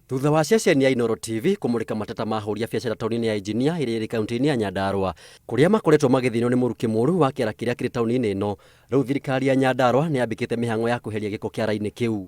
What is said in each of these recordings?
Thutha wa ceceni ya Inooro TV kumurika mateta ma ahũri a biacara taũni-inĩ ya Engineer ĩrĩa ĩrĩ kaunti-inĩ ya Nyandarua, kũrĩa makoretwo magĩthĩnio nĩ mũrukĩ mũru wa kĩara kĩrĩa kĩrĩ taũni-inĩ ĩno, rĩu thirikari ya Nyandarua nĩ yambĩkĩte mĩhang'o ya kweheria gĩko kĩara-inĩ kĩu.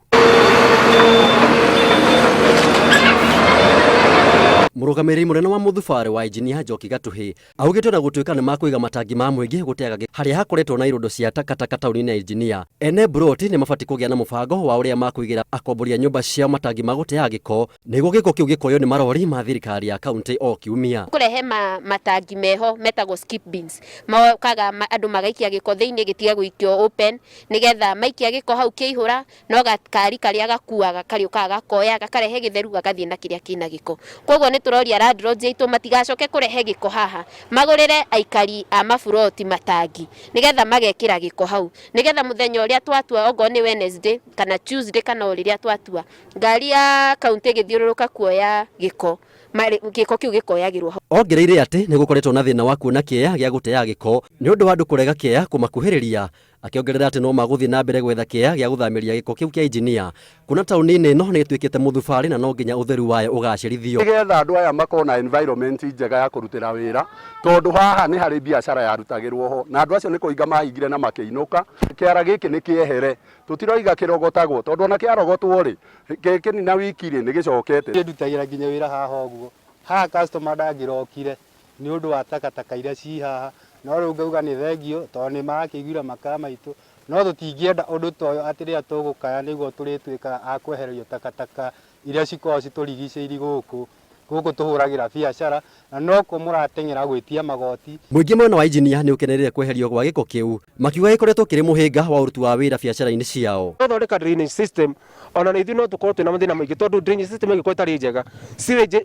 Mũrũgamĩrĩri mũnene wa mũthubarĩ wa Engineer Njoki Gatuhi augĩte na gũtuĩka nĩ makũiga matangi ma mũingĩ gũteaga harĩa hakoretwo na irundo cia takataka taũni-inĩ ya Engineer, ene Broti nĩ mabatiĩ kũgĩa na mũbango wa ũrĩa makũigĩra akombori a nyũmba ciao matangi ma gũteaga gĩko nĩguo gĩko kĩu gĩkoywo nĩ marori ma thirikari ya kaunti o kiumia. Kũrehe matangi meho metagwo skip bins mokaga andũ magaikia gĩko thĩinĩ gĩtiga gũikio open, nĩgetha maikia gĩko hau kĩihũra no gakari karĩa gakuaga karĩũkaga gakoya gakarehe gĩtheru gagathiĩ na kĩrĩa kĩna gĩko. Koguo nĩ tũroria landlords aitũ matigacoke kũrehe gĩko haha, magũrĩre aikari a maburoti matangi nĩgetha magekĩra gĩko hau, nĩgetha mũthenya ũrĩa twatua ogo nĩ Wednesday kana Tuesday kana ũrĩa twatua ngari ya kaunti gĩthiũrũrũka kuoya gĩko kĩu gĩkoyagĩrwo hau. Ongereire atĩ nĩ gũkoretwo na thĩna wa kuona kĩeya gĩa gũteaga gĩko nĩ ũndũ wa andũ kũrega kĩeya kũmakuhĩrĩria, akĩongerera atĩ no magũthiĩ na mbere gwetha kĩeya gĩa gũthamĩria gĩko kĩu kĩa Engineer, kuna taũni-inĩ ĩno nĩ ĩtuĩkĩte mũthubarĩ na no nginya ũtheru wayo ũgacĩrithio, nĩgetha andũ aya makorwo na environment njega ya kũrutĩra wĩra, tondũ haha nĩ harĩ biacara yarutagĩrwo ho na andũ acio nĩ kũinga mahingire na makĩinũka. Kĩara gĩkĩ nĩ kĩehere, tũtiroiga kĩrogotagwo tondũ ona kĩarogotwo rĩ gĩkĩ na wiki rĩ nĩ gĩcokete. Ndutagĩra nginya wĩra haha ũguo, haha customer ndangĩrokire nĩ ũndũ wa takataka iria ci haha, no rĩu ngauga nĩ thengio tondũ nĩ marakĩiguĩra makara maitũ, no tũtingĩenda ũndũ ta ũyũ atĩ rĩrĩa tũgũkaya nĩguo tũrĩtuĩkaga a kwehererio takataka iria cikoragwo citũrigicĩirie gũkũ tũhũragĩra biacara, na no kũ mũrateng'era gwĩtia magoti. Mũingĩ mwena wa Engineer nĩ ũkenereire kweherio gwa gĩko kĩu, makiuga gĩkoretwo kĩrĩ mũhĩnga wa ũruti wa wĩra biacara-inĩ ciao. Gũthondeka drainage system ona nĩ ithuĩ no tũkorwo twĩna mathĩna maingĩ tondũ drainage system ĩngĩkorwo ĩtarĩ njega, sewage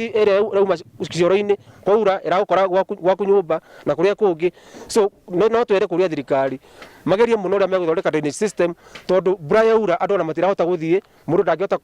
ĩrĩa ĩrauma cioro-inĩ kwaura ĩragũkora gwaku nyũmba na kũrĩa kũngĩ, so no twere kũrĩa thirikari magerie mũno ũrĩa megũthondeka drainage system, tondũ mbura yaura andũ ona matirahota gũthiĩ, mũndũ ndangĩhota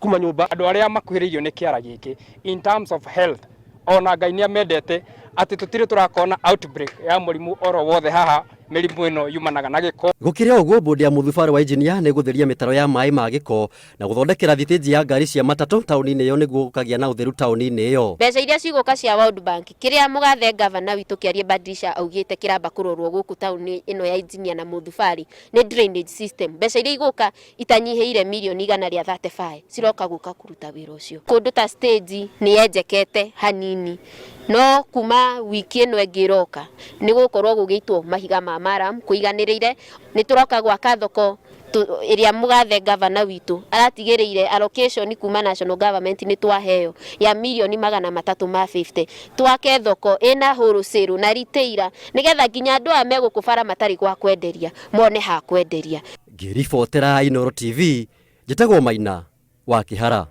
kuma nyũmba. Andũ arĩa makuhĩrĩirio nĩ kĩara gĩkĩ in terms of health, ona Ngai nĩ amendete atĩ tũtirĩ tũrakona outbreak ya mũrimũ oro wothe haha, mĩrimũ ĩno yumanaga na gĩko. Gũkĩrĩ ũguo mbũndi ya mũthubarĩ wa Engineer nĩ gũtheria mĩtaro ya maĩ ma gĩko na gũthondekera thitĩnji ya ngari cia matatũ taũni-inĩ ĩyo nĩguo gũkagĩa na ũtheru taũni-inĩ ĩyo. Mbeca iria cigũka cia World Bank, kĩrĩa mũgathe gavana witũ Kĩarie Badrisha augĩte kĩramba kũrorwo gũkũ taũni ĩno ya Engineer na mũthubarĩ nĩ drainage system. Mbeca iria igũka itanyihĩire mirioni 135 ciroka gũka kũruta wĩra ũcio. Kũndũ ta stage nĩ yenjekete hanini, no kuma wiki ĩno ĩngĩroka nĩ gũkorwo gũgĩitwo mahiga ma maram kũiganĩrĩire. Nĩ tũroka gwaka thoko ĩrĩa mũgathe gavana witũ aratigĩrĩire allocation kuma national government nĩ twaheo ya mirioni 350, twake thoko ĩna wholesale na retailer, nĩgetha nginya andũ aya megũkũbara matarĩ gwa kwenderia mone ha kwenderia. Ngĩribotera Inooro TV, njĩtagwo Maina wa Kĩhara.